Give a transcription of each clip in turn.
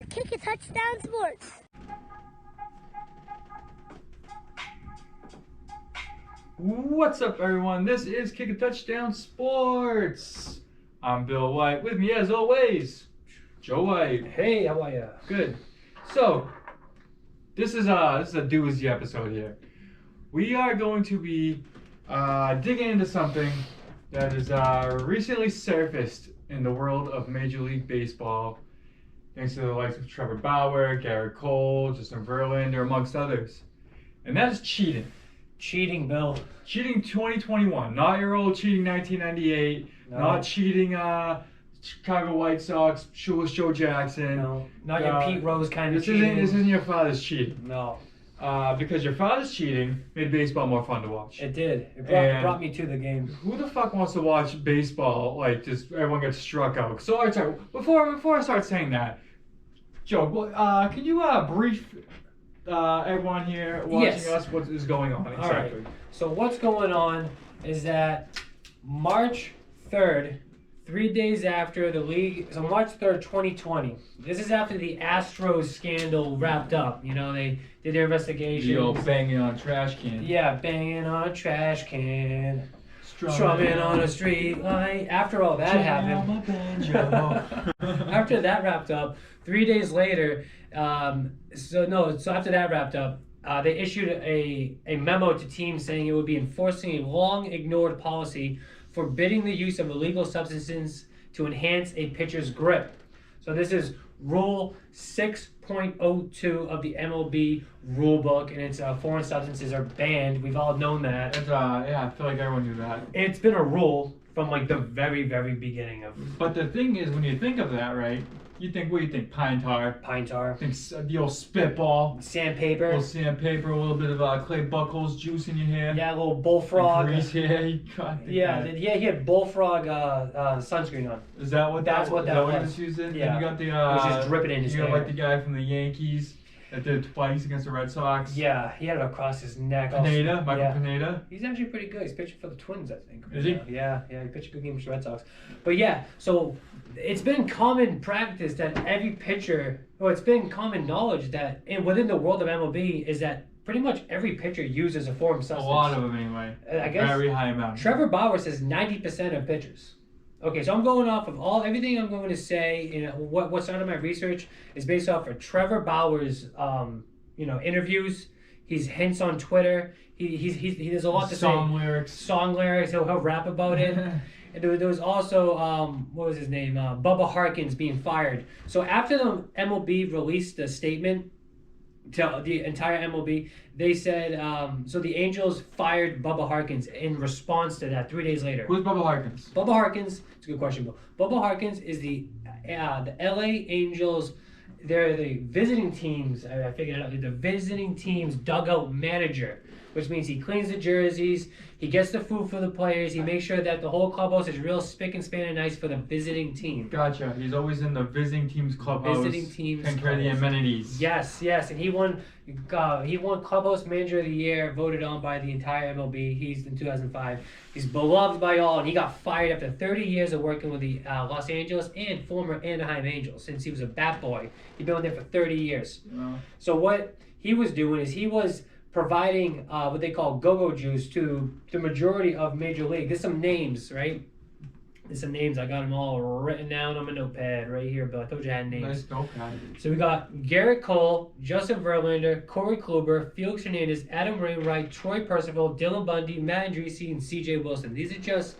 Kick a touchdown sports. What's up, everyone? This is Kick a Touchdown Sports. I'm Bill Whyte. With me, as always, Joe Whyte. Hey, how are ya? Good. So, this is a doozy episode here. We are going to be digging into something that is recently surfaced in the world of Major League Baseball, thanks to the likes of Trevor Bauer, Garrett Cole, Justin Verlander, amongst others. And that is cheating. Cheating, Bill. Cheating 2021, not your old cheating 1998, No. not cheating Chicago White Sox, shoeless Joe Jackson. No, not your Pete Rose kind of This cheating. isn't your father's cheating. No, Because your father's cheating made baseball more fun to watch. it did. It brought me to the game. Who the fuck wants to watch baseball like just everyone gets struck out? So, all right, sorry, before I start saying that, Joe, can you brief everyone here watching us what is going on exactly? All right. So what's going on is that March 3rd, 3 days after the league, so March 3rd, 2020. This is after the Astros scandal wrapped up. You know, they did their investigation. The old banging on a trash can. Yeah, banging on a trash can. Strumming on a street light. After all that happened, after that wrapped up, 3 days later, so after that wrapped up, they issued a memo to teams saying it would be enforcing a long ignored policy forbidding the use of illegal substances to enhance a pitcher's grip. So this is Rule 6.02 of the MLB rulebook, and it's foreign substances are banned. We've all known that. It's, yeah, I feel like everyone knew that. It's been a rule from like the very, very beginning of. But the thing is, when you think of that, right? You think, what do you think? Pine tar. Pine tar. Think the old spitball. Sandpaper. A little sandpaper, a little bit of Clay Buchholz juice in your hair. Yeah, a little bullfrog. Grease hair. Yeah, he had bullfrog sunscreen on. Is that what That's what that he was. was using? Yeah. And you got the It was just dripping in his you got hair. like the guy from the Yankees that did it twice against the Red Sox. Yeah, he had it across his neck. Pineda, Michael Yeah. Pineda. He's actually pretty good. He's pitching for the Twins, I think. Is he? Yeah, he pitched a good game for the Red Sox. But yeah, so it's been common practice that every pitcher, or it's been common knowledge that within the world of MLB is that pretty much every pitcher uses a foreign substance. A lot of them anyway. I guess Very high amount. Trevor Bauer says 90% of pitchers. Okay, so I'm going off of everything I'm going to say. You know, what started my research is based off of Trevor Bauer's interviews. He's hints on Twitter. He does a lot to Song say. lyrics. Song lyrics. He'll rap about it. And there was also what was his name? Bubba Harkins being fired. So after the MLB released the statement to the entire MLB, they said so the Angels fired Bubba Harkins in response to that 3 days later. Who's Bubba Harkins? Bubba Harkins, it's a good question, Bill. Bubba Harkins is the LA Angels. They're the visiting teams. I figured it out. They're the visiting team's dugout manager, which means he cleans the jerseys, he gets the food for the players, he makes sure that the whole clubhouse is real spick and span and nice for the visiting team. Gotcha. He's always in the visiting team's clubhouse. Visiting team's taking care of the clubhouse. amenities. Yes, and he won Clubhouse Manager of the Year, voted on by the entire MLB. He's in 2005. He's beloved by all, and he got fired after 30 years of working with the Los Angeles and former Anaheim Angels since he was a bat boy. He'd been there for 30 years. Yeah. So what he was doing is he was providing what they call go-go juice to the majority of Major League. There's some names, right? There's some names. I got them all written down on my notepad right here, Bill. I told you I had names. Nice notepad. So we got Garrett Cole, Justin Verlander, Corey Kluber, Felix Hernandez, Adam Wainwright, Troy Percival, Dylan Bundy, Matt Andreessi, and C.J. Wilson. These are just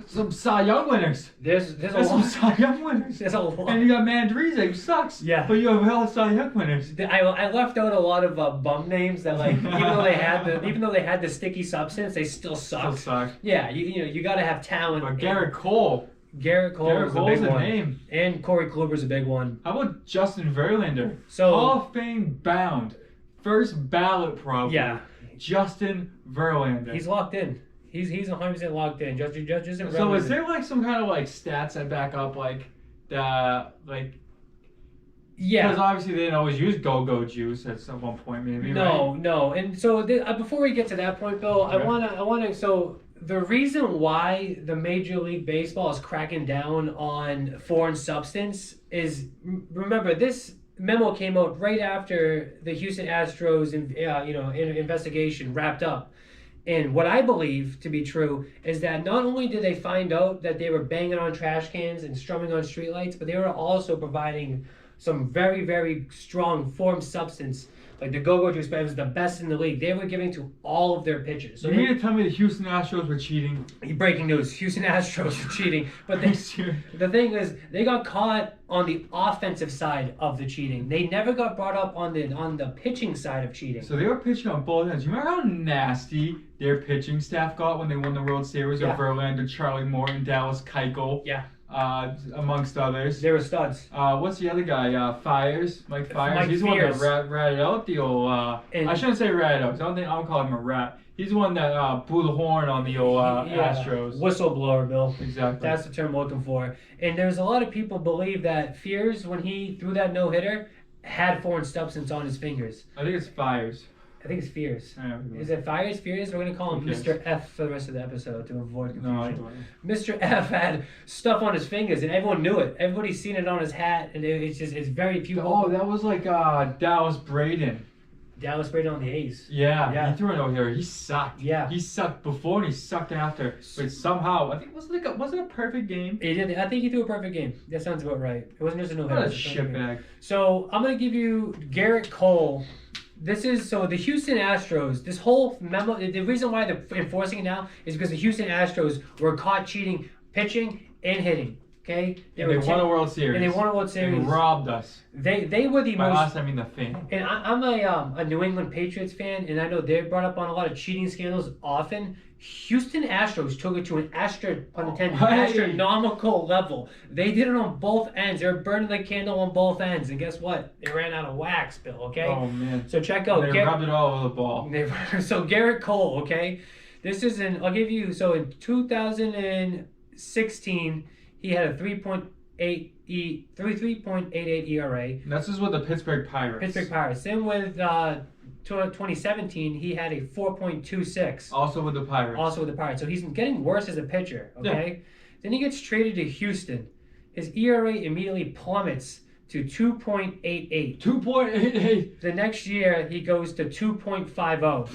Some Cy Young winners. there's a There's some lot. Cy Young winners. There's a lot. And you got Mandrize, who sucks. Yeah. But you have hella Cy Young winners. I left out a lot of bum names that like even though they had the sticky substance, they still suck. Still suck. Yeah, you got to have talent. But Garrett Cole. Garrett Cole Garrett is Cole's a big a one, name. and Corey Kluber's a big one. How about Justin Verlander? So Hall of Fame bound. First ballot probably. yeah, Justin Verlander. he's locked in. He's 100% locked in. Justin So Verlander. is there like some kind of like stats that back up like the like? Yeah. Because obviously they didn't always use go-go juice at some one point maybe. No, no. And so before we get to that point, Bill, Okay. I wanna. So the reason why the Major League Baseball is cracking down on foreign substance is, remember, this memo came out right after the Houston Astros investigation wrapped up. And what I believe to be true is that not only did they find out that they were banging on trash cans and strumming on streetlights, but they were also providing some very, very strong foreign substance. Like the go-go juice, but it was the best in the league. They were giving to all of their pitchers. So you mean to tell me the Houston Astros were cheating? Breaking news: Houston Astros were cheating. But the thing is, they got caught on the offensive side of the cheating. They never got brought up on the pitching side of cheating. So they were pitching on both ends. You remember how nasty their pitching staff got when they won the World Series? Yeah. Of Verlander, Charlie Morton, Dallas Keuchel. Yeah. Amongst others. They were studs. What's the other guy? Mike Fires. He's the one that ratted out the old. I shouldn't say ratted out. I don't call him a rat. He's the one that blew the horn on the old Astros. Whistleblower, Bill. Exactly. That's the term I'm looking for. And there's a lot of people believe that Fears, when he threw that no-hitter, had foreign substance on his fingers. I think it's Fires. I think it's Fears. Yeah, Is it Fears? We're going to call him Mr. F for the rest of the episode to avoid confusion. No, Mr. F had stuff on his fingers, and everyone knew it. Everybody's seen it on his hat, and it's very few. Oh, that was like Dallas Braden. Dallas Braden on the A's. Yeah. He threw it over here. He sucked. Yeah. He sucked before and he sucked after. But somehow, I think was it a perfect game? He did. I think he threw a perfect game. That sounds about right. It wasn't just a no-hitter. What a shitbag. So I'm gonna give you Garrett Cole. This is so the Houston Astros. This whole memo. The reason why they're enforcing it now is because the Houston Astros were caught cheating, pitching and hitting. Okay, They won a World Series. And they won a World Series. They robbed us. They were the By most. us, I mean the fan. And I'm a New England Patriots fan, and I know they're brought up on a lot of cheating scandals often. Houston Astros took it to an astronomical level. They did it on both ends. They were burning the candle on both ends, and guess what? They ran out of wax, Bill. Okay. Oh man. So check out. They rubbed it all over the ball. So Garrett Cole. Okay. This is I'll give you. So in 2016, he had a 3.88 ERA. And this is with the Pittsburgh Pirates. Then with 2017, he had a 4.26. Also with the Pirates. So he's getting worse as a pitcher, okay? Yeah. Then he gets traded to Houston. His ERA immediately plummets to 2.88. 2.88. The next year, he goes to 2.50.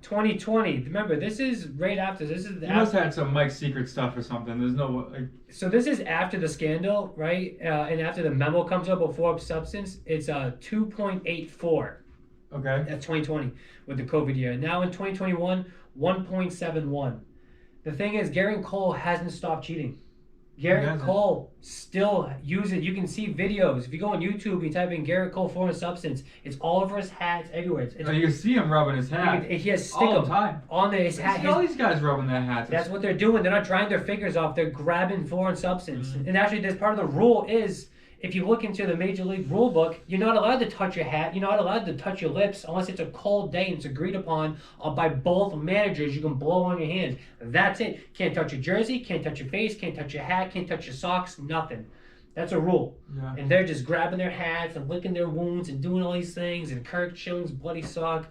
2020. Remember, this is right after. He must have had some Mike's Secret stuff or something. There's no. So this is after the scandal, right? And after the memo comes up before substance, it's 2.84. Okay. That's 2020 with the COVID year. Now in 2021, 1.71. The thing is, Garrett Cole hasn't stopped cheating. Garrett Cole still uses. You can see videos. If you go on YouTube, you type in Garrett Cole foreign substance. It's all over his hats, everywhere. You can see him rubbing his hat. He has stick all the time on his hat. All these guys rubbing their hats. That's what they're doing. They're not drying their fingers off. They're grabbing foreign substance. Mm-hmm. And actually, there's part of the rule is, if you look into the Major League rule book, you're not allowed to touch your hat. You're not allowed to touch your lips unless it's a cold day and it's agreed upon by both managers. You can blow on your hands. That's it. Can't touch your jersey, can't touch your face, can't touch your hat, can't touch your socks, nothing. That's a rule. Yeah. And they're just grabbing their hats and licking their wounds and doing all these things, and Kirk Schilling's bloody sock.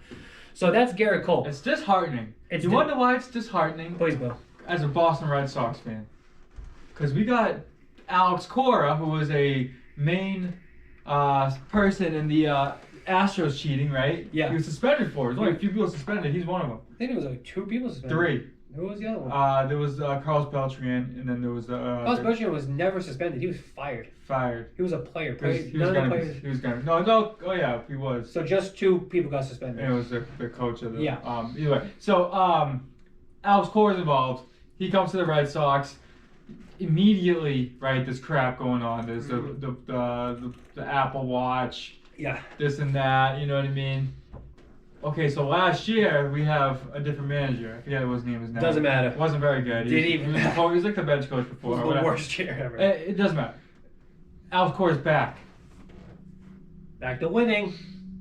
So that's Garrett Cole. It's disheartening. You wonder why it's disheartening? Please, Bill. As a Boston Red Sox fan. Because we got Alex Cora, who was a main person in the Astros cheating, right? Yeah. He was suspended for it. There's only a few people suspended. He's one of them. I think it was like 2 people suspended. 3. Who was the other one? There was Carlos Beltran, and then there was Carlos Beltran was never suspended. He was fired. He was a player. He was gonna. No. Oh yeah, he was. So just 2 people got suspended. And it was the coach of the. Yeah. Either way, so Alex Cora's involved. He comes to the Red Sox. Immediately, right? There's crap going on. There's the Apple Watch. Yeah. This and that. You know what I mean? Okay, so last year we have a different manager. I forget what his name is now. Doesn't matter. It wasn't very good. He was like the bench coach before. It was the worst year ever. It doesn't matter. Alex Cora's back. Back to winning.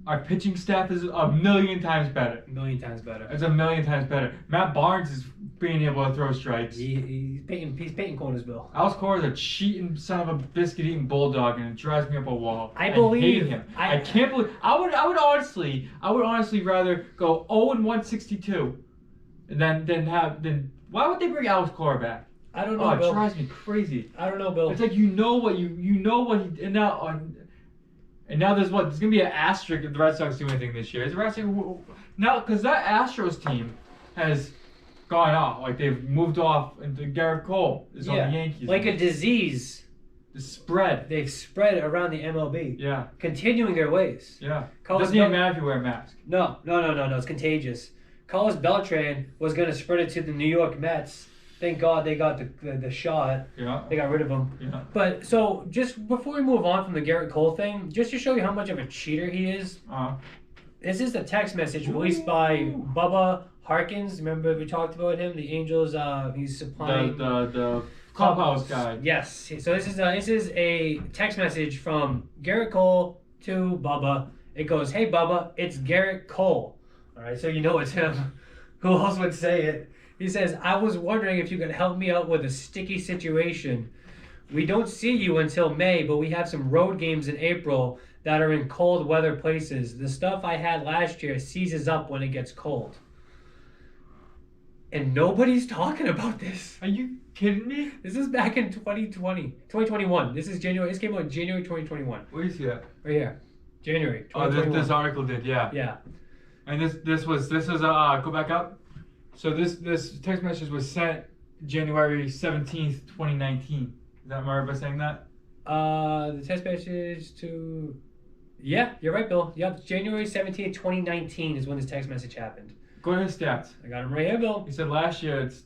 Our pitching staff is a million times better. A million times better. It's a million times better. Matt Barnes is being able to throw strikes. He's painting corners, Bill. Alex Cora is a cheating son of a biscuit-eating bulldog, and it drives me up a wall. I believe hate him. I can't believe. I would honestly rather go 0-162, than why would they bring Alex Cora back? I don't know, Bill. It drives me crazy. I don't know, Bill. It's like you know what he and now And now there's what? There's gonna be an asterisk if the Red Sox do anything this year. Is the Red Sox now because that Astros team has gone off. Like they've moved off, and Garrett Cole is on the Yankees. Like a disease. The spread. They've spread around the MLB. Yeah. Continuing their ways. Yeah. Carlos Doesn't even matter if you wear a mask. No. It's contagious. Carlos Beltran was going to spread it to the New York Mets. Thank God they got the shot. Yeah. They got rid of him. Yeah. But so just before we move on from the Garrett Cole thing, just to show you how much of a cheater he is. This is the text message released by Bubba Harkins. Remember we talked about him, the Angels. He's supplying the clubhouse guy. Yes. So this is a text message from Garrett Cole to Bubba. It goes, "Hey Bubba, it's Garrett Cole." All right, so you know it's him. Who else would say it? He says, "I was wondering if you could help me out with a sticky situation. We don't see you until May, but we have some road games in April that are in cold weather places. The stuff I had last year seizes up when it gets cold." And nobody's talking about this. Are you kidding me? This is back in 2021. This is January. This came out in January 2021. Where do you see that? Right here. January 2021. Oh, this article did, yeah. Yeah. And this was go back up. So this text message was sent January 17th, 2019. Is that right by saying that? The text message to... Yeah, you're right, Bill. Yep, January 17th, 2019 is when this text message happened. Go to his stats. I got him right here, Bill. He said last year it's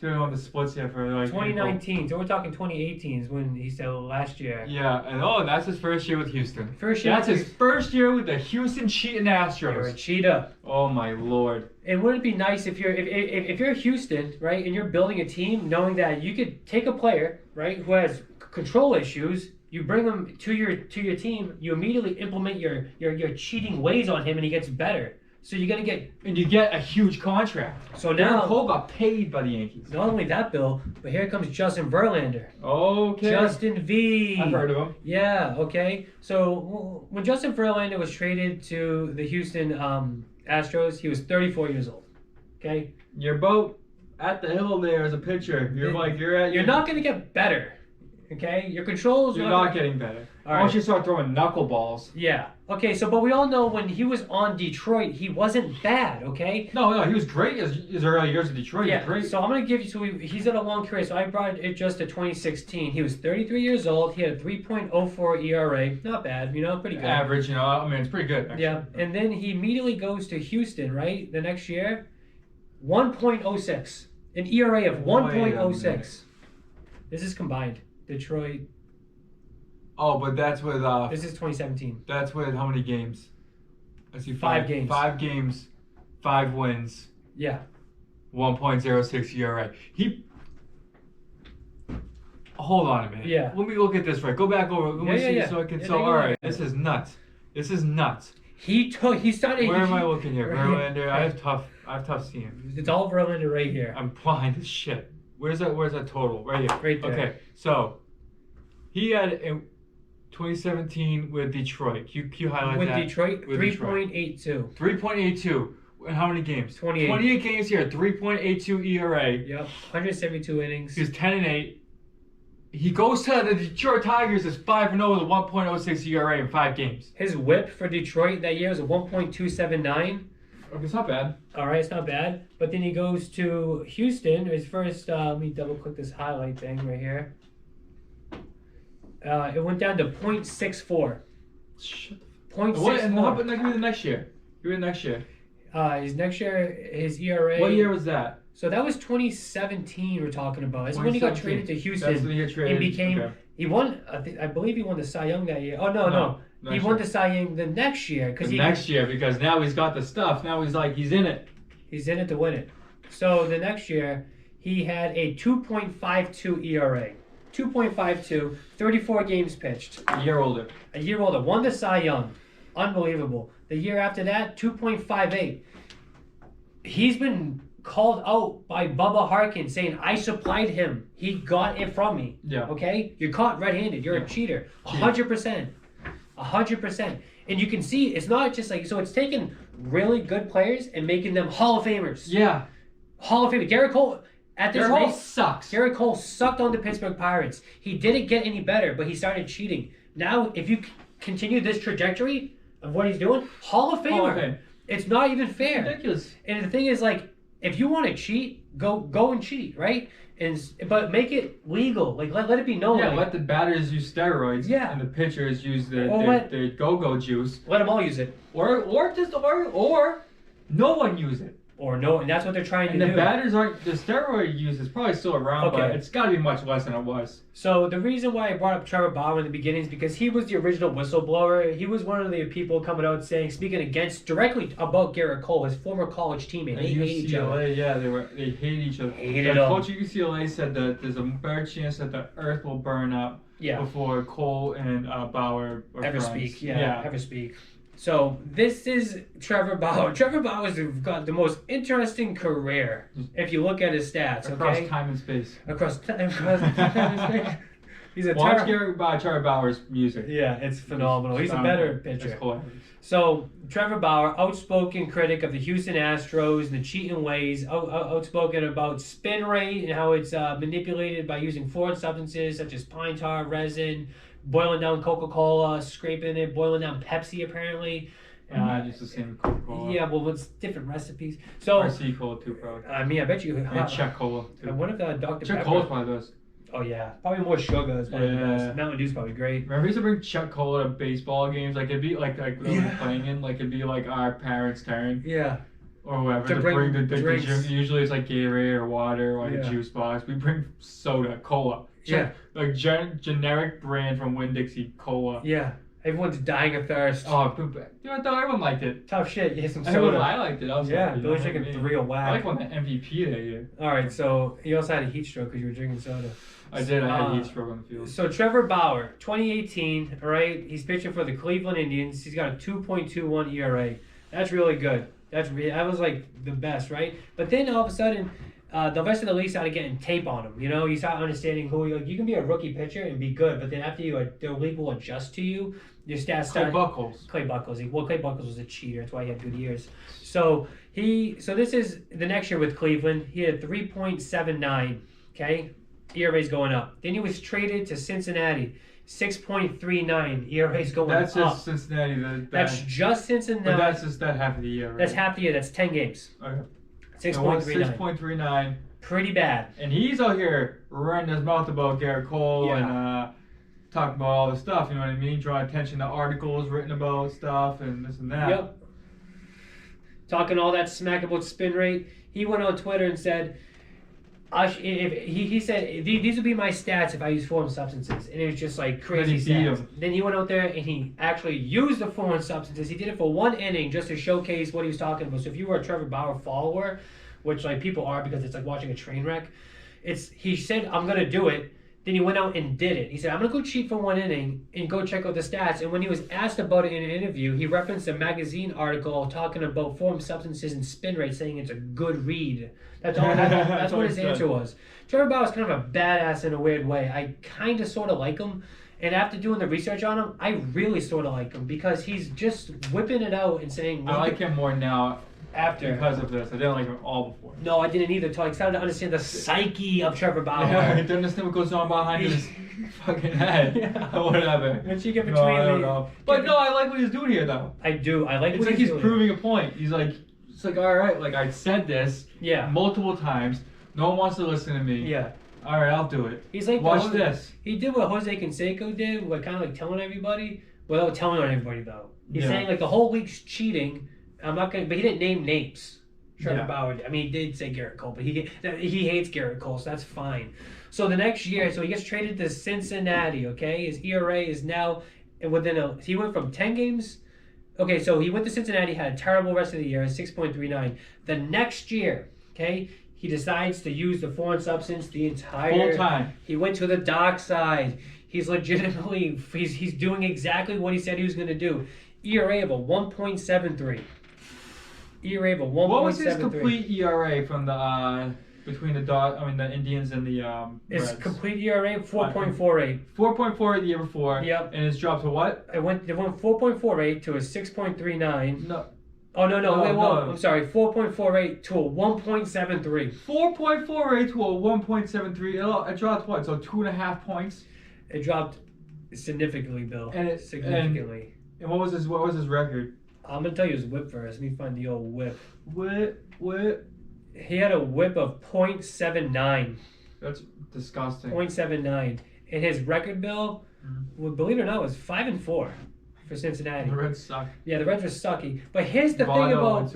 doing all the splits here for like 2019. April. So we're talking 2018 is when he said last year. Yeah, and that's his first year with Houston. That's his first year with the Houston cheating Astros. You're a cheetah. Oh my lord. And wouldn't it be nice if you're Houston, right, and you're building a team, knowing that you could take a player, right, who has control issues, you bring them to your team, you immediately implement your cheating ways on him, and he gets better. So you're gonna get a huge contract. So now Garrett Cole got paid by the Yankees. Not only that, Bill, but here comes Justin Verlander. Okay. Justin V. I've heard of him. Yeah. Okay. So when Justin Verlander was traded to the Houston Astros, he was 34 years old. Okay. Your boat at the hill there is a picture. You're not gonna get better. Okay. Your controls. You're not getting better. All right. Once you start throwing knuckleballs. Yeah. Okay, but we all know when he was on Detroit, he wasn't bad, okay? No, he was great his early years in Detroit. Yeah, he was great. So I'm going to give you, he's had a long career, so I brought it just to 2016. He was 33 years old. He had a 3.04 ERA. Not bad, pretty good. Average, it's pretty good, actually. Yeah, and then he immediately goes to Houston, right? The next year, 1.06. An ERA of 1.06. This is combined. Detroit. Oh, but that's with this is 2017. That's with how many games? I see 5 games. 5 games, 5 wins. Yeah. 1.06 ERA. Hold on a minute. Yeah. Let me look at this right. Go back over. Let me see so I can. So all right, this is nuts. This is nuts. He started. Where am I looking here? Verlander. I have tough seeing. It's all Verlander right here. I'm blind as shit. Where's that total? Right here. Right there. Okay, so he had in 2017 with Detroit. You highlight with that. Detroit, 3.82. 3.82. And how many games? 28. 28 games here. 3.82 ERA. Yep. 172 innings. He was 10-8. He goes to the Detroit Tigers as 5-0 with a 1.06 ERA in 5 games. His WHIP for Detroit that year was a 1.279. Okay, it's not bad. All right, it's not bad. But then he goes to Houston. His first, let me double click this highlight thing right here. It went down to 0.64. Shut the 0.64. What? And how about give me the next year? Give me the next year. His next year, his ERA. What year was that? So that was 2017 we're talking about. That's when he got traded to Houston. That's when he got traded. And became, okay. He won, I believe he won the Cy Young that year. Oh, no. He won the Cy Young the next year. Next year, because now he's got the stuff. Now he's in it. He's in it to win it. So the next year, he had a 2.52 ERA. 2.52, 34 games pitched. A year older. Won the Cy Young. Unbelievable. The year after that, 2.58. He's been called out by Bubba Harkins saying, I supplied him. He got it from me. Yeah. Okay? You're caught red-handed. You're a cheater. 100%. 100%. And you can see it's not just like, so it's taking really good players and making them Hall of Famers. Yeah. Hall of Famer. Garrett Cole, at this rate, sucks. Garrett Cole sucked on the Pittsburgh Pirates. He didn't get any better, but he started cheating. Now, if you continue this trajectory of what he's doing, Hall of Hall of Famer. Fame. It's not even fair. Ridiculous. And the thing is, like, if you want to cheat, go and cheat, right? But make it legal. Like, let it be known. Yeah, like, let the batters use steroids. Yeah. And the pitchers use the Or go-go juice. let them all use it. Or no one use it. Or no, and that's what they're trying And to the do. batters aren't. The steroid use is probably still around, but Okay. it's got to be much less than it was. So the reason why I brought up Trevor Bauer in the beginning is because he was the original whistleblower. He was one of the people coming out saying, speaking directly about Garrett Cole, his former college teammate. They hate each other. UCLA, yeah, they hate each other. Hated the them. coach of UCLA said that there's a better chance that the earth will burn up before Cole and Bauer are Ever friends. speak. Yeah, ever speak. So this is Trevor Bauer. Trevor Bauer's got the most interesting career if you look at his stats. Across okay? time and space. Across time and space. He's a Watch terrible. Trevor Bauer's music. Yeah, it's phenomenal. He's a better pitcher. It's hilarious. So Trevor Bauer, outspoken critic of the Houston Astros and the cheating ways, outspoken about spin rate and how it's manipulated by using foreign substances such as pine tar, resin, boiling down Coca-Cola, scraping it, boiling down Pepsi apparently. It's the same Coca-Cola. Yeah, well, it's different recipes. So RC Cola too, probably. I mean, I bet you. And Czech Cola too. I wonder if Dr. Czech Pepper. Cola's probably best. Oh yeah, probably more sugar is probably the best. Mountain Dew's probably great. Remember, we used to bring Czech Cola to baseball games. Like it'd be like we were playing in. Like it'd be like our parents' turn. Yeah. Or whoever To to bring bring the drinks. drink. Usually it's like Gatorade or water or like a juice box. We bring soda, cola. Like generic brand from Winn-Dixie cola. Yeah. Everyone's dying of thirst. Oh, everyone liked it. Tough shit. Yeah, some soda. I liked it. I was happy, Billy you know Chicken what I mean? 3 a whack. I like won the MVP that year. All right, so you also had a heat stroke because you were drinking soda. I did. I had heat stroke on the field. So Trevor Bauer, 2018, all right? He's pitching for the Cleveland Indians. He's got a 2.21 ERA. That's really good. That was like the best, right? But then all of a sudden, the rest of the league started getting tape on him. You know, you start understanding who you can be a rookie pitcher and be good, but then after the league will adjust to you. Your stats start. Clay Buchholz. Well, Clay Buchholz was a cheater. That's why he had good years. So this is the next year with Cleveland. He had 3.79. Okay, ERA's going up. Then he was traded to Cincinnati. 6.39 ERA's going up. That's just Cincinnati. That's just Cincinnati. But that's just that half of the year, right? That's half the year. That's 10 games. Okay. 6.39. 6.39. Pretty bad. And he's out here running his mouth about Garrett Cole and talking about all this stuff, you know what I mean? Drawing attention to articles written about stuff and this and that. Yep. Talking all that smack about spin rate. He went on Twitter and said, he said, these would be my stats if I use foreign substances. And it was just like crazy stats. Then he went out there and he actually used the foreign substances. He did it for one inning just to showcase what he was talking about. So if you were a Trevor Bauer follower, which like people are because it's like watching a train wreck, he said, I'm going to do it. Then he went out and did it. He said, I'm going to go cheat for one inning and go check out the stats. And when he was asked about it in an interview, he referenced a magazine article talking about foreign substances and spin rate, saying it's a good read. That's all. That's what his answer was. Trevor Bauer is kind of a badass in a weird way. I kind of sort of like him. And after doing the research on him, I really sort of like him because he's just whipping it out and saying... I like him more now because of this. I didn't like him all before. No, I didn't either. I started to understand the psyche of Trevor Bauer. Yeah, I didn't understand what goes on behind his fucking head. Or whatever. Once you get between I don't know. But no, I like what he's doing here, though. I do. I like it's what like he's proving a point. He's like, it's like, all right, like I said this multiple times. No one wants to listen to me. Yeah. All right, I'll do it. He's like, watch this. He did what Jose Canseco did, like kind of like telling everybody, without telling on everybody though. He's saying like the whole league's cheating. I'm not gonna, but he didn't name names. Trevor Bauer. I mean, he did say Garrett Cole, but he hates Garrett Cole, so that's fine. So the next year, so he gets traded to Cincinnati. Okay, his ERA is now within he went from 10 games. Okay, so he went to Cincinnati, had a terrible rest of the year, 6.39. The next year, okay, he decides to use the foreign substance the entire full time. He went to the dark side. He's legitimately he's doing exactly what he said he was going to do. ERA of a 1.73. ERA of a 1.73. What was his complete ERA from the between the Indians and the His Reds? complete ERA 4.48. 4.48 the year before. Yep. And it's dropped to what? It went 4.48 to a 6.39. No. Oh no. I'm sorry. 4.48 to a 1.73. 4.48 to a 1.73. It dropped what? So 2.5 points. It dropped Significantly, Bill. And Significantly. And what was his record? I'm gonna tell you his whip first. Let me find the old whip. Whip. He had a whip of .79. That's disgusting. .79. And his record, Bill, well, believe it or not, was 5-4 for Cincinnati. The Reds suck. Yeah, the Reds were sucky. But here's the thing about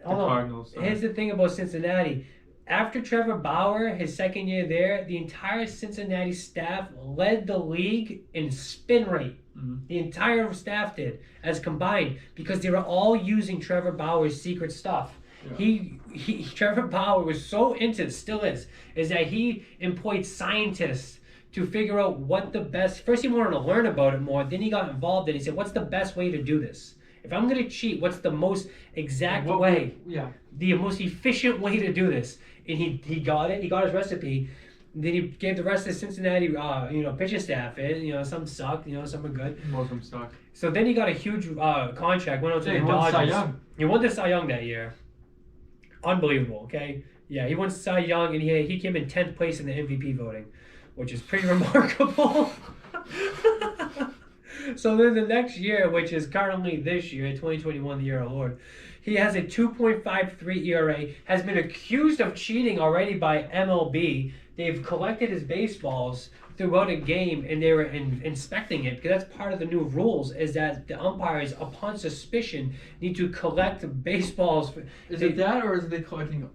Cardinals. here's the thing about Cincinnati. After Trevor Bauer, his second year there, the entire Cincinnati staff led the league in spin rate. The entire staff did, as combined, because they were all using Trevor Bauer's secret stuff. Yeah. Trevor Bauer was so into it, still is that he employed scientists to figure out what the best. First, he wanted to learn about it more. Then he got involved, and he said, "What's the best way to do this? If I'm going to cheat, what's the most exact way? The most efficient way to do this?" And he got it. He got his recipe. Then he gave the rest of the Cincinnati, pitching staff it. Some sucked. Some were good. Most of them sucked. So then he got a huge contract. Went out to the Dodgers. Cy Young. He won the Cy Young that year. Unbelievable. Okay. Yeah, he won Cy Young, and he came in 10th place in the MVP voting, which is pretty remarkable. So then the next year, which is currently this year, 2021, the year of Lord, he has a 2.53 ERA, has been accused of cheating already by MLB. They've collected his baseballs throughout a game, and they were inspecting it, because that's part of the new rules, is that the umpires, upon suspicion, need to collect baseballs. Is it that, or is it they collecting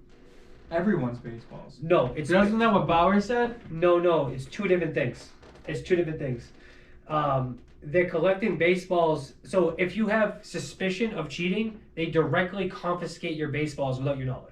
everyone's baseballs? No. Isn't that what Bauer said? No. It's two different things. They're collecting baseballs. So if you have suspicion of cheating, they directly confiscate your baseballs without your knowledge.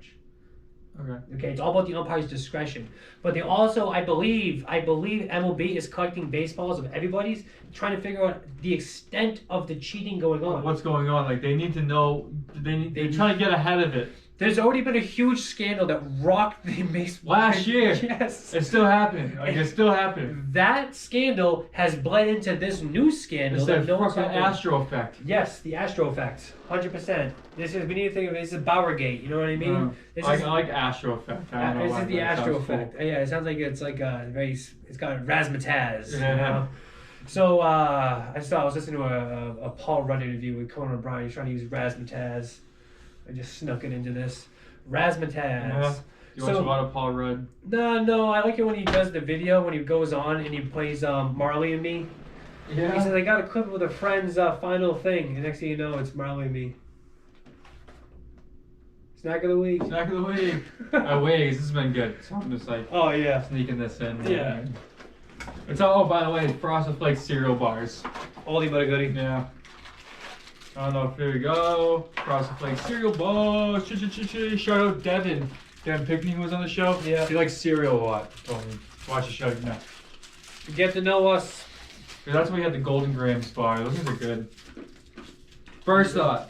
Okay. It's all about the umpire's discretion. But they also, I believe MLB is collecting baseballs of everybody's, trying to figure out the extent of the cheating going on. What's going on? Like, they need to know. They're trying to get ahead of it. There's already been a huge scandal that rocked the baseball. Last year. Yes. It's still happening. It's still happening. That scandal has bled into this new scandal. It's the fucking Astro effect. Yes, the Astro effect. 100%. We need to think of it. This is Bowergate. You know what I mean? I like Astro effect. This is the Astro effect. Cool. Yeah, it sounds like it's like it's got razzmatazz. Yeah. You know? So I was listening to a Paul Rudd interview with Conan O'Brien. He's trying to use razzmatazz. I just snuck it into this. Razzmatazz. Yeah. You watch a lot of Paul Rudd? No. I like it when he does the video, when he goes on and he plays Marley and Me. Yeah. He says, I got a clip with a friend's final thing. And next thing you know, it's Marley and Me. Snack of the week. Snack of the week. Wait, this has been good. So I'm just like, sneaking this in. Yeah. It's by the way, Frosted Flakes cereal bars. Oldie but a goodie. Yeah. I don't know if here we go. Frosted Flakes cereal bars. Shout out Devin. Devin Pickney, who was on the show. Yeah. He likes cereal a lot. Watch the show. No. Get to know us. That's when we had the Golden Grahams bar. Those are good. First thought.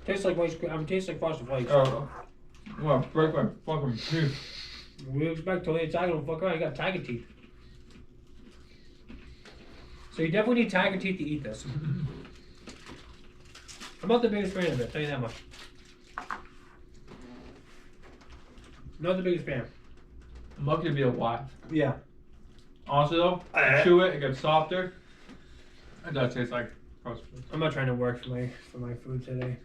Tastes like Frosted Flakes. Oh. Well, break my fucking teeth. We expect to eat tiger, don't fuck around. You got tiger teeth. So you definitely need tiger teeth to eat this. I'm not the biggest fan of it, I'll tell you that much. Not the biggest fan. I'm lucky to be alive. Yeah. Honestly though, chew it gets softer. It does taste like Frosted Flakes. I'm not trying to work for my food today.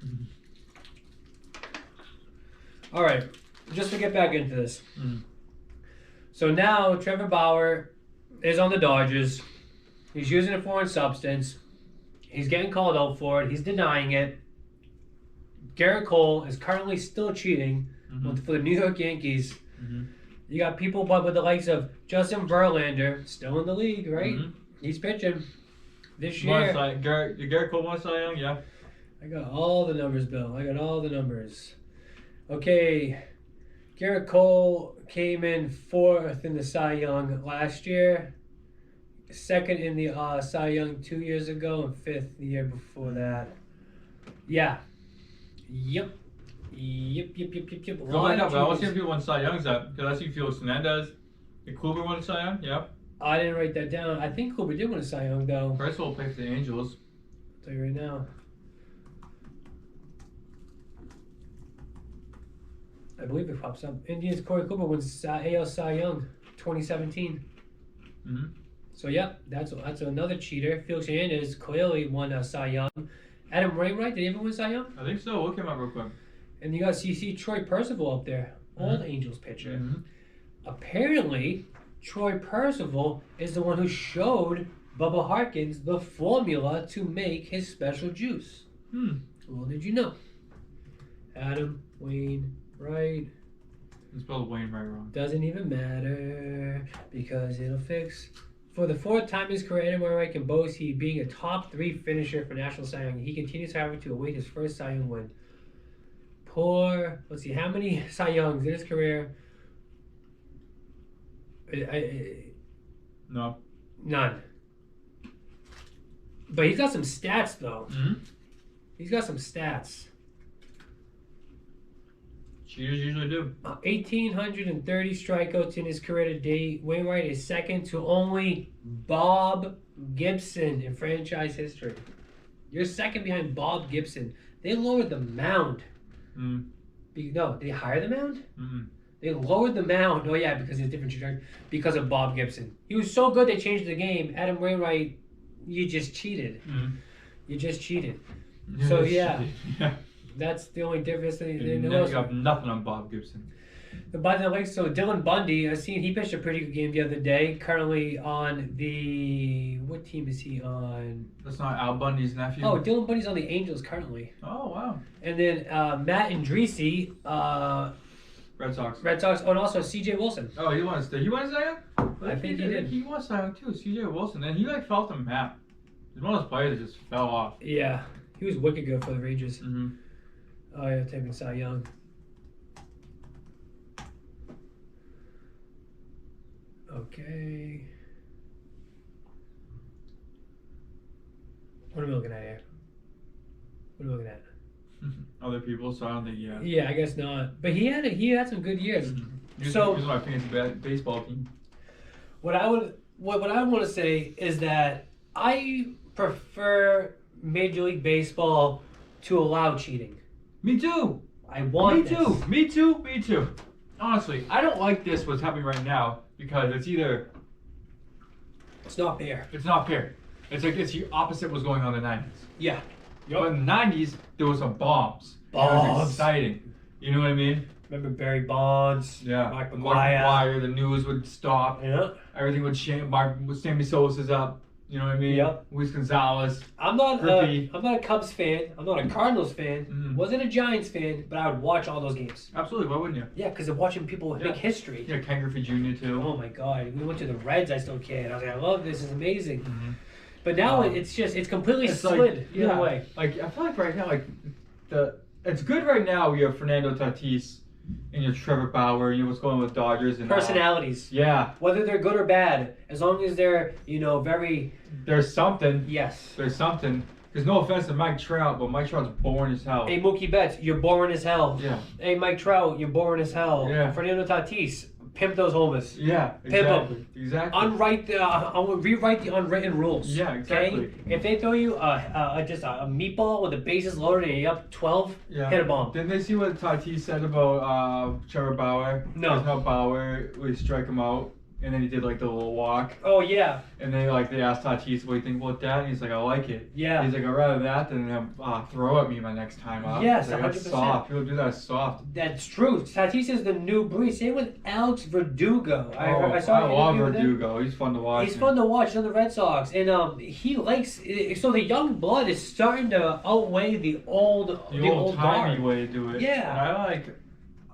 All right, just to get back into this. So now Trevor Bauer is on the Dodgers. He's using a foreign substance. He's getting called out for it. He's denying it. Garrett Cole is currently still cheating for the New York Yankees. You got people with the likes of Justin Verlander, still in the league, right? He's pitching this year. Garrett Cole won Cy Young, yeah. I got all the numbers, Bill. I got all the numbers. Okay, Garrett Cole came in 4th in the Cy Young last year, 2nd in the Cy Young 2 years ago, and 5th the year before that. Yeah. Yep. Go back up, but I want to see if people won Cy Youngs up, because I see Felix Hernandez. Did Kluber won Cy Young? Yep. I didn't write that down. I think Kluber did win a Cy Young, though. Bryce will play for the Angels. I'll tell you right now. I believe it pops up. Indians' Corey Kluber wins AL Cy Young 2017. So yep, that's another cheater. Felix Hernandez clearly won a Cy Young. Adam Wainwright, did he ever win Cy Young? I think so. Look him up real quick. And you got CC Troy Percival up there, old Angels pitcher. Mm-hmm. Apparently, Troy Percival is the one who showed Bubba Harkins the formula to make his special juice. Well, did you know? Adam Wainwright. You spelled Wainwright wrong. Doesn't even matter because it'll fix. For the 4th time in his career, Adam Wainwright can boast he being a top 3 finisher for National Cy Young. He continues, however, to await his first Cy Young win. Let's see, how many Cy Youngs in his career? No. None. But he's got some stats, though. He's got some stats. Cheaters usually do. 1,830 strikeouts in his career to date. Wainwright is second to only Bob Gibson in franchise history. You're second behind Bob Gibson. They lowered the mound. No, they hired the mound? They lowered the mound. Oh, yeah, because it's different trajectory. Because of Bob Gibson. He was so good they changed the game. Adam Wainwright, you just cheated. You just cheated. So, yeah. That's the only difference. You never got nothing on Bob Gibson. By the way, so Dylan Bundy, I seen he pitched a pretty good game the other day. Currently on the what team is he on? That's not Al Bundy's nephew. Oh, Dylan Bundy's on the Angels currently. Oh wow. And then Matt Andriese, Red Sox. Oh, and also C.J. Wilson. Oh, he won Cy Young? I think he did. He won Cy Young too. C.J. Wilson. And he fell to Matt. He's one of those players that just fell off. Yeah, he was wicked good for the Rangers. Mm-hmm. Oh yeah, taking Cy Young. Okay. What are we looking at here? What are we looking at? Other people, so I don't think Yeah, I guess not. But he had some good years. He was my fantasy baseball team. What I want to say is that I prefer Major League Baseball to allow cheating. Me too. I want Me too. Honestly, I don't like this what's happening right now because it's not fair. It's not fair. It's like it's the opposite was going on in the 90s. Yeah. But in the 90s, there was some bombs. It was exciting. You know what I mean? Remember Barry Bonds? Yeah. Mark McGwire. The news would stop. Yeah. Everything would change. Sammy Sosa's up. You know what I mean? Yep. Luis Gonzalez. I'm not a Cubs fan. I'm not a Cardinals fan. Mm-hmm. Wasn't a Giants fan, but I would watch all those games. Absolutely. Why wouldn't you? Yeah, because of watching people make history. Yeah, Ken Griffey Jr. too. Oh my God. We went to the Reds. I still can't. I was like, I love this. It's amazing. Mm-hmm. But now it's completely slid the other way. Like I feel like right now, it's good right now. You have Fernando Tatis and your Trevor Bauer. You know what's going on with Dodgers and personalities. Yeah. Whether they're good or bad, as long as they're very. There's something. Yes. There's something. There's no offense to Mike Trout, but Mike Trout's boring as hell. Hey Mookie Betts, you're boring as hell. Yeah. Hey Mike Trout, you're boring as hell. Yeah. Fernando Tatis, pimp those homers. Yeah. Pimp them. Exactly. Rewrite the unwritten rules. Yeah, exactly. Okay? If they throw you just a meatball with the bases loaded and you're up 12, hit a bomb. Didn't they see what Tatis said about Trevor Bauer? No. Because how Bauer would strike him out, and then he did like the little walk. Oh yeah. And then they asked Tatis, "What do you think about that?" And he's like, "I like it." Yeah. He's like, "I'd rather that than him throw at me my next time up." Yes, like, 100%. That's soft. People do that soft. That's true. Tatis is the new breed. Same with Alex Verdugo. I love Verdugo. He's fun to watch. He's fun to watch on the Red Sox, and he likes. So the young blood is starting to outweigh the old timey guard. way to do it. Yeah. And I like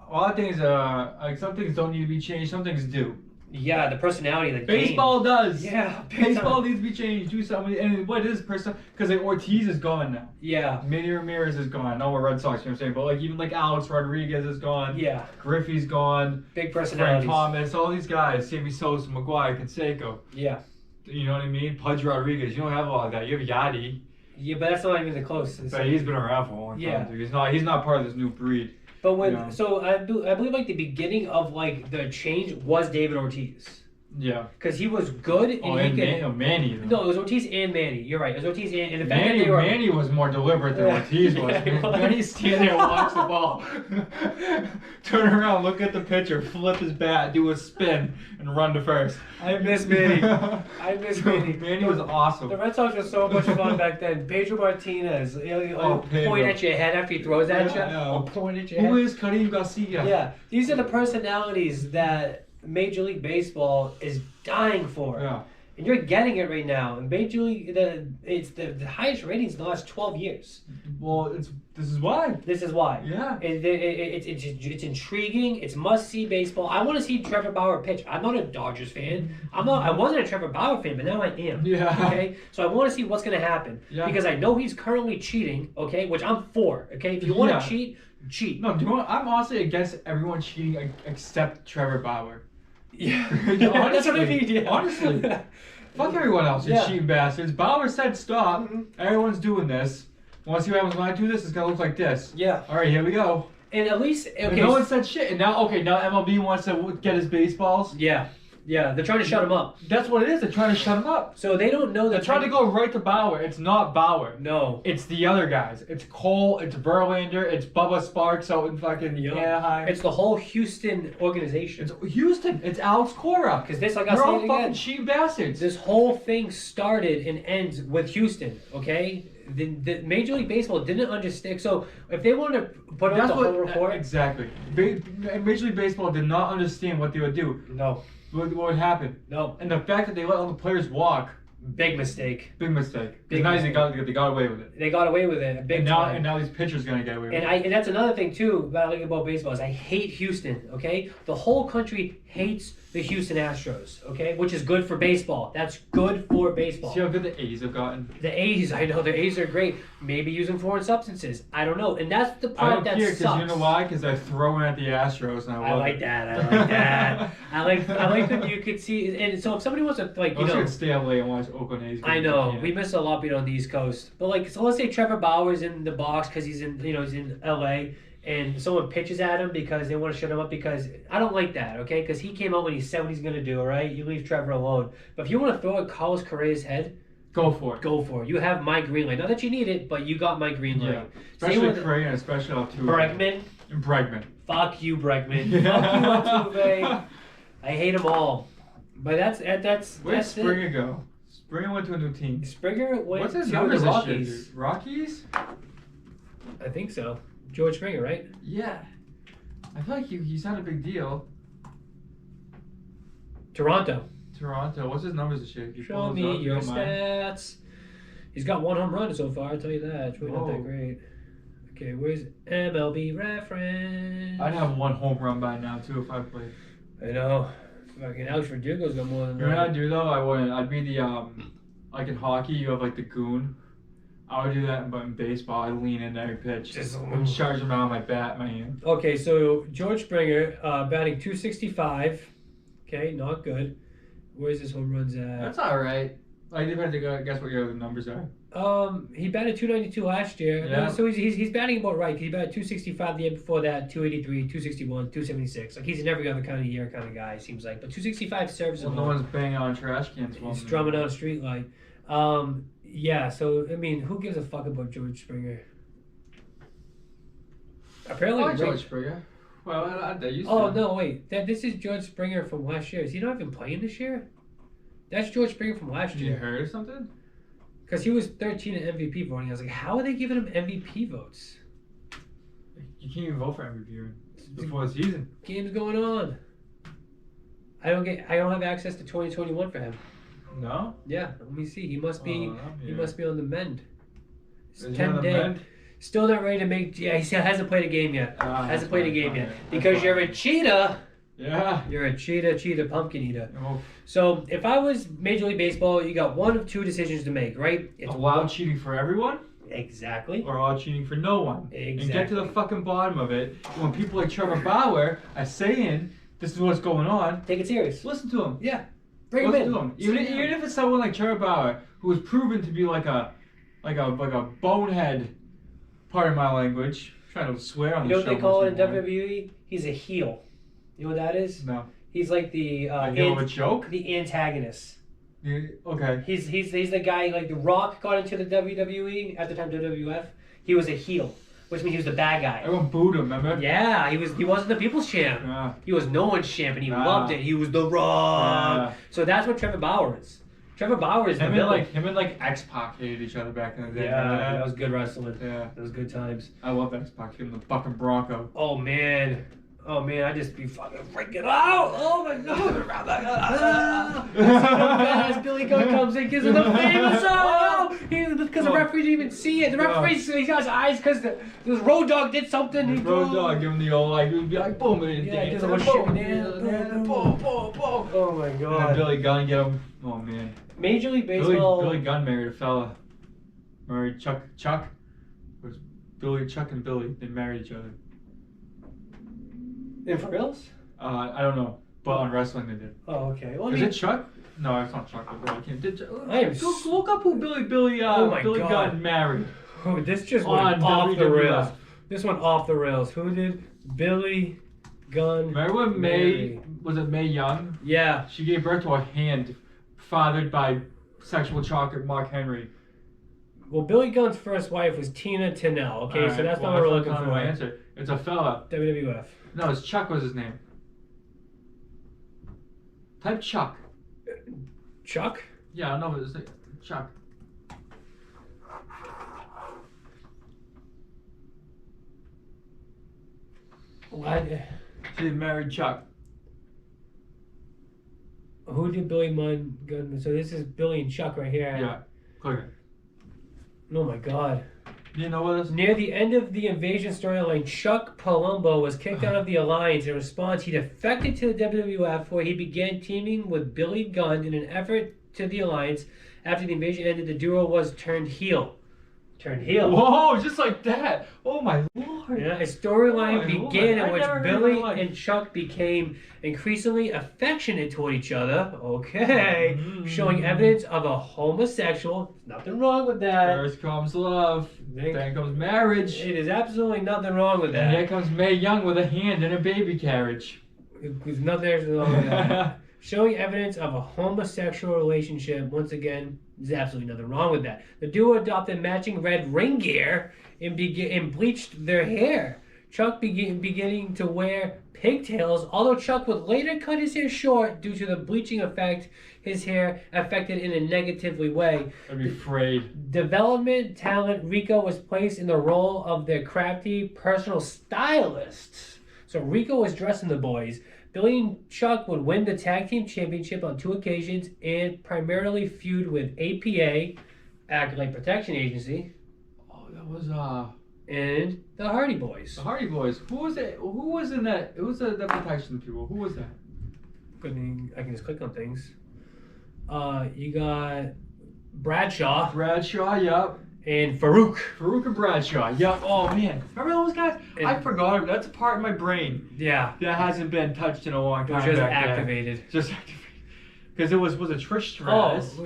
a lot of things. Like some things don't need to be changed. Some things do. Yeah, the personality of the Baseball game. does. Yeah, baseball needs to be changed. Do something. And what is person? Because Ortiz is gone now. Yeah. Manny Ramirez is gone. No more Red Sox. You know what I'm saying? But even Alex Rodriguez is gone. Yeah. Griffey's gone. Big personalities. Frank Thomas. All these guys. Sammy Sosa, McGuire, Canseco. Yeah. You know what I mean? Pudge Rodriguez. You don't have a lot of that. You have Yachty. Yeah, but that's not even the closest. But he's been around for a long time. Too. He's not part of this new breed. But I believe the beginning of the change was David Ortiz. Yeah. Because he was good and Oh, he and could. Manny. Though. No, it was Ortiz and Manny. You're right. It was Ortiz and the fact that Manny, they were. Manny was more deliberate than Ortiz was. Yeah, he was. Manny stand there and watch the ball, turn around, look at the pitcher, flip his bat, do a spin, and run to first. I miss Manny. I miss Manny. Manny was awesome. The Red Sox were so much fun back then. Pedro Martinez, Pedro. point at your head after he throws at you. Yeah. Or point at your head. Who is Karim Garcia? Yeah, these are the personalities that Major League Baseball is dying for. Yeah. And you're getting it right now. And Major League, it's the highest ratings in the last 12 years. Well, this is why. This is why. Yeah. It's intriguing. It's must-see baseball. I want to see Trevor Bauer pitch. I'm not a Dodgers fan. I wasn't a Trevor Bauer fan, but now I am. Yeah. Okay? So I want to see what's going to happen. Yeah. Because I know he's currently cheating, okay? Which I'm for, okay? If you want to cheat, cheat. No, I'm honestly against everyone cheating except Trevor Bauer. Yeah. Honestly, That's what I mean, yeah. Honestly. Fuck everyone else, you cheating bastards. Bauer said stop. Mm-hmm. Everyone's doing this. Want to see what happens when I do this? It's going to look like this. Yeah. All right, here we go. And at least, okay. And no one said shit. And now MLB wants to get his baseballs. Yeah. Yeah, they're trying to shut him up. That's what it is. They're trying to shut him up. So they don't know that. They're trying to go right to Bauer. It's not Bauer. No. It's the other guys. It's Cole. It's Verlander. It's Bubba Sparks out in fucking Anaheim. It's the whole Houston organization. It's Houston. It's Alex Cora. Because this, like I They're said all again, fucking cheap bastards. this whole thing started and ends with Houston, okay? The Major League Baseball didn't understand. So if they want to put out the whole report. Exactly. Major League Baseball did not understand what they would do. No. What would happen. No. And the fact that they let all the players walk. Big mistake. Big mistake. Big Because mistake. they got away with it. They got away with it. Big time. And now these pitchers gonna get away with it. And that's another thing too that I like about baseball is I hate Houston. Okay, the whole country hates the Houston Astros. Okay, which is good for baseball. That's good for baseball. See how good the A's have gotten. The A's, I know the A's are great. Maybe using foreign substances. I don't know, and that's the I part don't that care sucks. you know why? Because they're throwing at the Astros, and I like that. I like that. I like that you could see. And so if somebody wants to like, I should stay away and watch Oakland A's. I know we miss a lot being on the East Coast, but like so let's say Trevor Bauer's in the box because he's in he's in LA. And someone pitches at him because they want to shut him up because I don't like that, okay? Because he came out when he said what he's going to do, all right? You leave Trevor alone. But if you want to throw at Carlos Correa's head, go for it. Go for it. You have my green light. Not that you need it, but you got my green light. Yeah. Especially Correa and especially Altuve. Bregman. And Bregman. Fuck you, Bregman. Fuck you, Altuve. I hate them all. But that's Where'd Springer go? Springer went to a new team. Springer went What's his to numbers the this Rockies. year, dude? Rockies? I think so. George Springer, right? Yeah. I feel like he's not a big deal. Toronto. What's his numbers this year? Show me your stats. He's got one home run so far, I'll tell you that. It's really not that great. Okay, where's MLB reference? I'd have one home run by now, too, if I played. I know. Fucking Alex Verdugo's got more than that. You know what I'd do, though? I wouldn't. I'd be the, like in hockey, you have, like, the goon. I would do that, but in baseball, I lean in every pitch. Just I'm charging around my bat, my hand. Okay, so George Springer, batting .265. Okay, not good. Where's his home runs at? That's all right. I depends to guess what your numbers are. He batted .292 last year. Yeah. So he's batting about right. He batted .265 the year before that, .283, .261, .276. Like he's an every other kind of year kind of guy. It seems like, but .265 serves him. Well, no one's banging on trash cans. He's drumming on a street light. Yeah. So I mean, who gives a fuck about George Springer? Apparently, I like George Springer. Well, I used to. Oh no, wait. This is George Springer from last year. Is he not even playing this year? That's George Springer from last year. You heard something? Because he was 13 in MVP voting. I was like, how are they giving him MVP votes? You can't even vote for MVP before the season. Game's going on. I don't have access to 2021 for him. No? Yeah, let me see. He must be he must be on the mend. It's Is he 10 on the days. mend? Still not ready to make. Yeah, he still hasn't played a game yet. Hasn't played a game yet. That's Because fine. you're a cheetah. Yeah. You're a cheetah, pumpkin eater. Oh. So if I was Major League Baseball, you got one of two decisions to make, right? It's Allow cheating for everyone? Exactly. Or allow cheating for no one. Exactly. And get to the fucking bottom of it. When people like Trevor Bauer are saying this is what's going on, Take it serious. listen to him. Yeah. Bring him Listen in. to him. Even if it's someone like Trevor Bauer, who was proven to be like a bonehead, pardon my language. I'm trying to swear on You know the what show. they call it in once in a while. WWE? He's a heel. You know what that is? No. He's like the Like you have a joke? the antagonist. Okay. He's the guy like The Rock got into the WWE at the time WWF. He was a heel, which means he was the bad guy. Everyone booed him, remember? Yeah, he wasn't the people's champ. Yeah. He was no one's champ, and he loved it. He was The Rock. Yeah. So that's what Trevor Bauer is. Trevor Bauer is the villain. Him and X-Pac hated each other back in the day. Yeah, that was good wrestling. Yeah. That was good times. I love X-Pac, him, the fucking Bronco. Oh man, I just be fucking freaking out. Oh my god. As Billy Gunn comes in, gives him the famous because the referee didn't even see it. The referee, he got his eyes because the Road Dogg did something. Road Dogg, give him the old like, he would be like, boom, and yeah, dance, boom, boom, boom, boom. Oh my And god. then Billy Gunn get him. Oh man. Major League Baseball. Billy Gunn married a fella. Married Chuck. Chuck was Chuck and Billy. They married each other. And for reals? I don't know, but on wrestling they did. Oh, okay. Well, I Is mean, it Chuck? No, it's not Chuck. I can't. Look up who Billy Gunn married. Oh, this just went off the rails. This went off the rails. Who did Billy Gunn? Remember when Mae Young? Yeah. She gave birth to a hand fathered by sexual chocolate Mark Henry. Well, Billy Gunn's first wife was Tina Tennell. Okay, so that's not what we're looking for. My answer. It's a fella. WWF. No, it's Chuck was his name. Type Chuck. Chuck? Yeah, I don't know if it's Chuck. What? She married Chuck. Who did Billy Gunn? So this is Billy and Chuck right here. Yeah. Click it. Oh my god. Do you know what this is? Near the end of the Invasion storyline, Chuck Palumbo was kicked out of the Alliance. In response, he defected to the WWF, where he began teaming with Billy Gunn in an effort to the Alliance. After the Invasion ended, the duo was turned heel. Whoa, just like that. Oh my lord. Yeah, a storyline began in which Billy and Chuck became increasingly affectionate toward each other. Okay. Showing evidence of a homosexual. Nothing wrong with that. First comes love. Then comes marriage. It is absolutely nothing wrong with that. And here comes Mae Young with a hand in a baby carriage. There's nothing wrong with that. Showing evidence of a homosexual relationship. Once again, there's absolutely nothing wrong with that. The duo adopted matching red ring gear and bleached their hair. Chuck beginning to wear pigtails, although Chuck would later cut his hair short due to the bleaching effect his hair affected in a negatively way. I'd be afraid. Development talent Rico was placed in the role of their crafty personal stylist. So Rico was dressing the boys. Billy and Chuck would win the tag team championship on 2 occasions and primarily feud with APA, Acolyte Protection Agency. Oh, that was and the Hardy Boys. The Hardy Boys. Who was it? Who was in that? It was the protection people. Who was that? Good thing I can just click on things. You got Bradshaw. Bradshaw, yep. And Farouk. Farouk and Bradshaw, yep. Oh man, remember those guys? I forgot. That's a part of my brain. Yeah. That hasn't been touched in a long time. Just activated. Just activated. Because it was it Trish Stratus? Oh,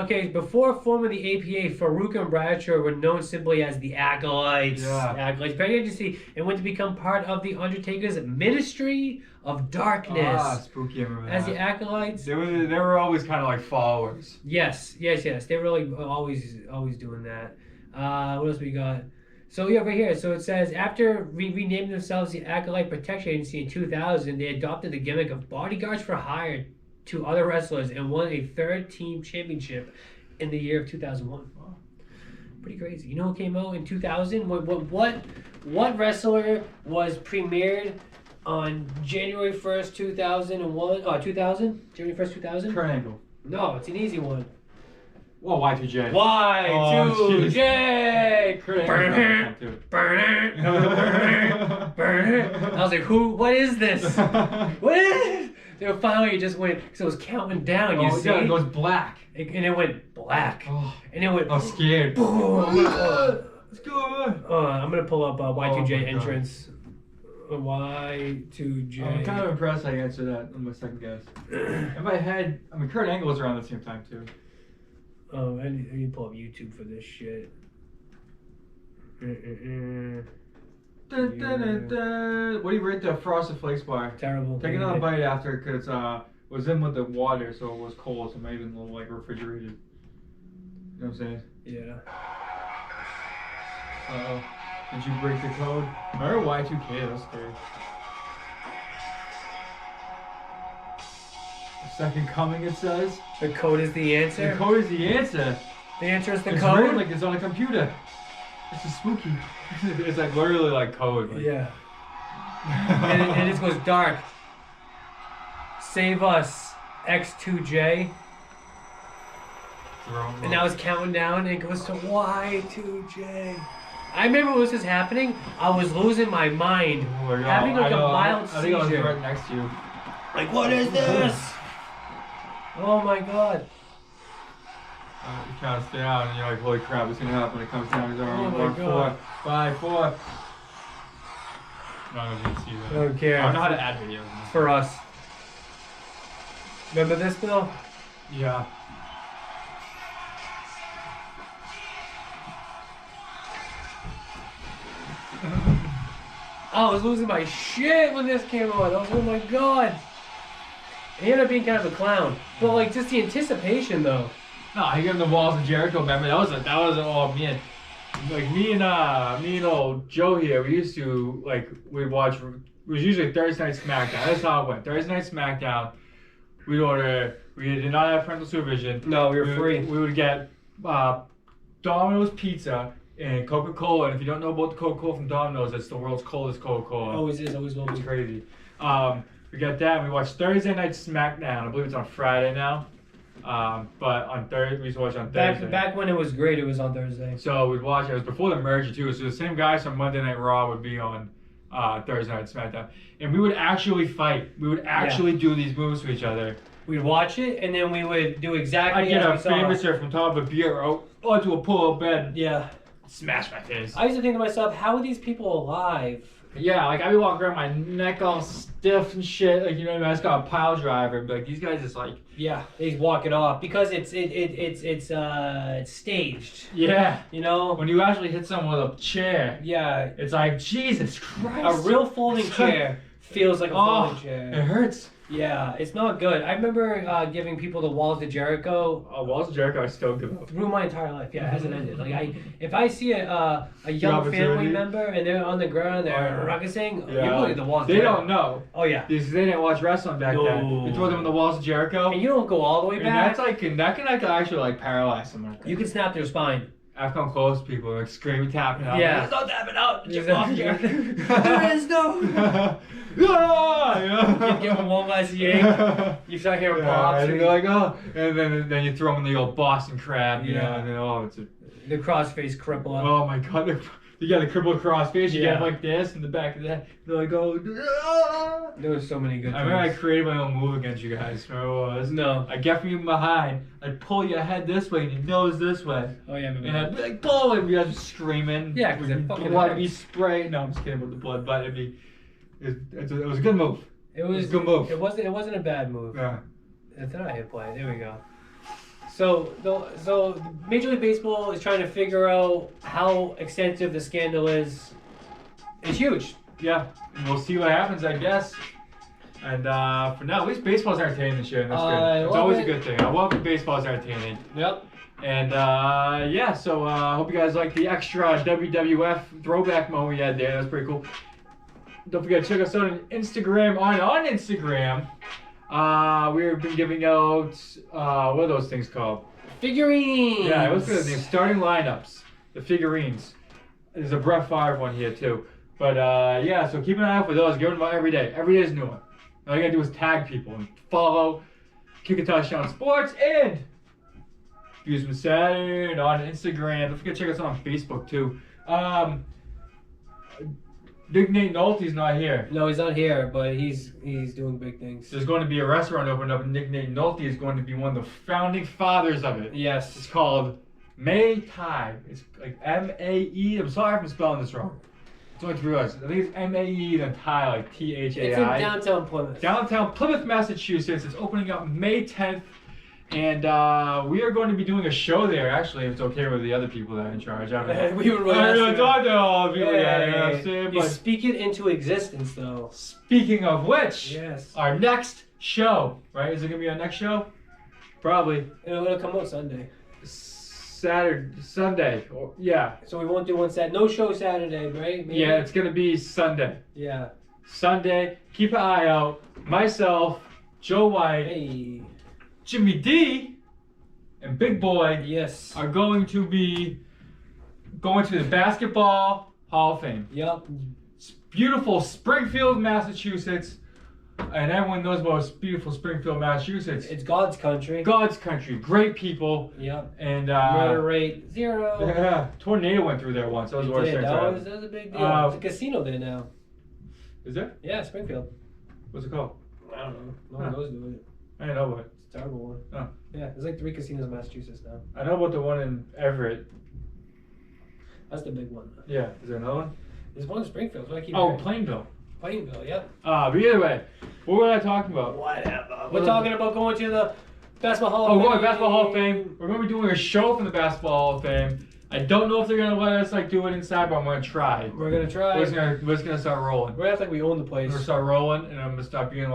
okay. Before forming the APA, Farouk and Bradshaw were known simply as the Acolytes. Yeah. Acolytes Protection Agency, and went to become part of the Undertaker's Ministry of Darkness. Ah, spooky. I remember as that. the Acolytes. They were always kind of like followers. Yes. They were like always doing that. What else we got? So yeah, right here. So it says after renaming themselves the Acolyte Protection Agency in 2000, they adopted the gimmick of bodyguards for hire to other wrestlers and won a 3rd team championship in the year of 2001. Wow. Pretty crazy. You know who came out in 2000? What wrestler was premiered on January 1st, 2001? 2000? January 1st, 2000? Kurt Angle. No, it's an easy one. Well, Y2J. Y2J! Burn it! Burn it! I was like, who? What is this? What is it? Then finally it just went, because it was counting down, you see? Yeah, it goes black. And it went black. Oh, and it went... I was scared. Boom! Let's go. I'm going to pull up Y2J my entrance. Y2J. I'm kind of impressed I answered that on my second guess. In my head, Kurt Angle was around the same time too. Oh, I need to pull up YouTube for this shit. Dun, dun, dun, dun. What do you rate the Frosted Flakes bar? Terrible. Take another bite after because it was in with the water, so it was cold, so maybe a little like refrigerated. You know what I'm saying? Yeah. Uh-oh. Did you break the code? Remember Y2K? That was scary. The second coming, it says. The code is the answer? The code is the answer. The answer is the It's code? written like it's on a computer. This is spooky. It's like literally like code. Like. Yeah. and it just goes dark. Save us, X2J. And now it's counting down and it goes to Y2J. I remember when this was happening, I was losing my mind. Oh my God. Having like a mild I think I was seizure. right next to you. Like, what is this? Oh my God. It counts down and you're like, holy crap, what's gonna happen when it comes down? It's already Oh my God. 4, 5, 4. I don't know if you can see that. I don't care. I don't know how to add videos. For us. Remember this, Bill? Yeah. I was losing my shit when this came on. I was, oh my God. He ended up being kind of a clown. But like just the anticipation though. No, he gave him the Walls of Jericho. Remember that was oh man, like me and old Joe here. We used to like we'd watch. It was usually Thursday Night SmackDown. That's how it went. Thursday Night SmackDown. We'd order. We did not have parental supervision. No, we were free. We would get Domino's pizza and Coca-Cola. And if you don't know about the Coca-Cola from Domino's, it's the world's coldest Coca-Cola. Always is. Always will be. It's crazy. We got that. And we watched Thursday Night SmackDown. I believe it's on Friday now. But on Thursday, we used to watch on Thursday. Back when it was great, it was on Thursday. So we'd watch it. It was before the merger too. So the same guys from Monday Night Raw would be on Thursday Night SmackDown, and we would actually fight. We would actually do these moves to each other. We'd watch it, and then we would do exactly I'd get a as we saw. famouser from top of a beer onto a pull-up bed. Yeah. Smash my face. I used to think to myself, how are these people alive? Yeah, like I'd be walking around my neck all stiff and shit. Like, you know what I mean? I just got a pile driver. But like, these guys just like... Yeah, they walk it off because it's staged. Yeah. You know? When you actually hit someone with a chair. Yeah. It's like, Jesus Christ. A real folding chair feels like a folding chair. It hurts. Yeah, it's not good. I remember giving people the Walls of Jericho. Walls of Jericho, I still give up. Through my entire life, yeah, it hasn't ended. Like if I see a young family member and they're on the ground, they're ruckusing, usually the Walls of Jericho. They don't know. Oh yeah. Because they didn't watch wrestling back then. You throw them in the Walls of Jericho. And you don't go all the way And back. that's like, that can actually like paralyze someone. You can snap their spine. I've come close to people like screaming, tapping out. Yeah. There's no tapping out. There is no. Yeah. Give them one last yank. You start hearing pops. And you're like, oh, and then you throw them in the old Boston crab, you know, Yeah. and then it's The crossface cripple. oh my God, you got a crippled crossface, you Yeah. get like this in the back of that. They're like, oh. Ah. There was so many good I remember I things. created my own move against you guys. Remember what it was? No. I'd get from you behind, I'd pull your head this way and your nose this way. Oh yeah, maybe. And I'd be like, pull, and you guys were screaming. Yeah, 'cause it fucking blood hurts. be spraying. No, I'm just kidding about the blood, but it was a good move. It was a good move. It wasn't a bad move. Yeah. That's not hit play. There we go. So Major League Baseball is trying to figure out how extensive the scandal is. It's huge. Yeah. And we'll see what happens, I guess. And for now, at least baseball's entertaining this year, and that's good. It's always a good thing. I love that baseball's entertaining. Yep. And yeah, so I hope you guys like the extra WWF throwback moment we had there. That's pretty cool. Don't forget to check us out on Instagram. On Instagram, we've been giving out what are those things called? Figurines. Yeah, what's the name? Starting lineups. The figurines. There's a Brett Favre one here too. But yeah, so keep an eye out for those. Give them out every day. Every day is a new one. All you gotta do is tag people and follow Kick a Touchdown Sports and Views from Saturn on Instagram. Don't forget to check us out on Facebook too. Big Nate Nolte's not here. No, he's not here, but he's doing big things. There's going to be a restaurant opened up, and Nick Nate Nolte is going to be one of the founding fathers of it. Yes. It's called Mae Thai. It's like M-A-E. I'm sorry if I'm spelling this wrong. It's only 3 letters. I think it's M-A-E, then Thai, like T-H-A-I. It's in downtown Plymouth. Downtown Plymouth, Massachusetts. It's opening up May 10th. And we are going to be doing a show there, actually, if it's okay with the other people that are in charge. I don't know. We were I don't talk to all the people that are You but speak it into existence, though. speaking of which, Yes. our next show, right? Is it going to be our next show? Probably. It'll come out Sunday. Sunday. Yeah. So we won't do one Saturday. No show Saturday, right? Maybe? Yeah, it's going to be Sunday. Yeah. Sunday. Keep an eye out. Myself, Joe Whyte, Hey. Jimmy D, and Big Boy Yes. are going to be going to the Basketball Hall of Fame. Yep. It's beautiful Springfield, Massachusetts. And everyone knows about beautiful Springfield, Massachusetts. It's God's country. God's country. Great people. Yep. And Murder rate 0. yeah, tornado went through there once. That was the worst thing. That was a big deal. It's a casino there now. Is there? Yeah, Springfield. What's it called? I don't know. No one goes to it. I don't know about it. It's a terrible one. Oh. Yeah, there's like 3 casinos in Massachusetts now. I know about the one in Everett. That's the big one. Yeah. Is there another one? There's one in Springfield. So I keep Oh, hearing. Plainville. Plainville, yep. But either way, what were I talking about? Whatever. We're talking about going to the Basketball Hall of Fame. Oh, going to Basketball Hall of Fame. We're going to be doing a show from the Basketball Hall of Fame. I don't know if they're going to let us do it inside, but I'm going to try. We're going to try. We're just going to start rolling. We're going to act like we own the place. We're going to start rolling, and I'm going to start being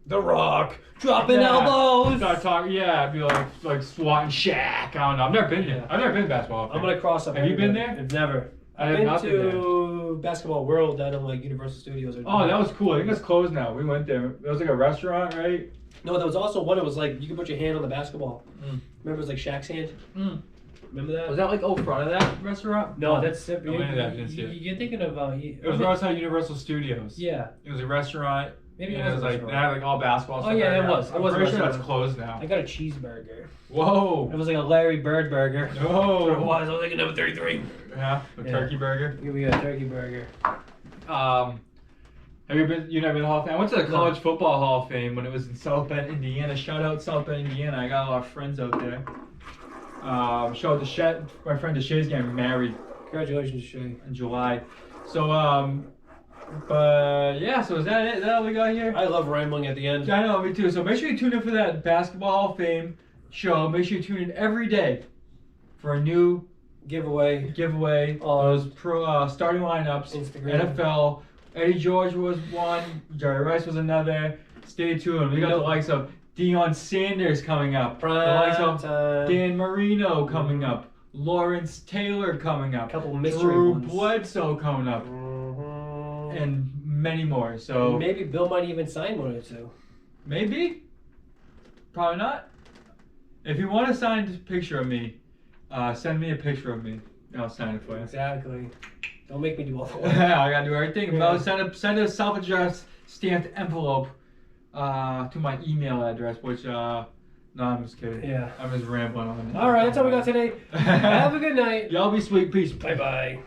The Rock. Dropping elbows. Start talking, be like swatting Shaq. I don't know. I've never been there. I've never been to Basketball Hall of Fame. I'm going to cross up. Have you been there? I've never. I I've have not been been there. to Basketball World down in Universal Studios. Oh, that was cool. I think it's closed now. We went there. It was like a restaurant, right? No, there was also one. It was you could put your hand on the basketball. Mm. Remember, it was Shaq's hand. Mm. Remember that? Was that front of that restaurant? No, that's I went to that. I didn't see it. You're thinking of. It was outside Universal Studios. Yeah. It was a restaurant. Maybe and it was a they restaurant. had all basketball stuff. Oh yeah, there. it was. It was. I'm pretty sure restaurant. that's closed now. I got a cheeseburger. Whoa. It was like a Larry Bird burger. Oh. It was. I was like number 33. Yeah, turkey burger. We got a turkey burger. Have you been? You never been to the Hall of Fame? I went to the College Football Hall of Fame when it was in South Bend, Indiana. Shout out South Bend, Indiana. I got a lot of friends out there. Shout out to Shay. My friend Shay's getting married. Congratulations, Shay. In July. So but yeah. So is that it? Is that all we got here? I love rambling at the end. I know, me too. So make sure you tune in for that Basketball Hall of Fame show. Make sure you tune in every day for a new giveaway those pro starting lineups. Instagram. NFL. Eddie George was one. Jerry Rice was another. Stay tuned. We got the likes of Deion Sanders coming up. The likes of Dan Marino coming up. Lawrence Taylor coming up. A couple mystery Drew ones. Bledsoe coming up. And many more. So maybe Bill might even sign one or two. Maybe. Probably not. If you want a signed picture of me, send me a picture of me. I'll sign it for you. Exactly. Don't make me do all the work. I gotta do everything. Yeah. Well, send a self-addressed stamped envelope to my email address, which no, I'm just kidding. Yeah. I'm just rambling on. All right, that's all we got today. Have a good night. Y'all be sweet. Peace. Bye bye.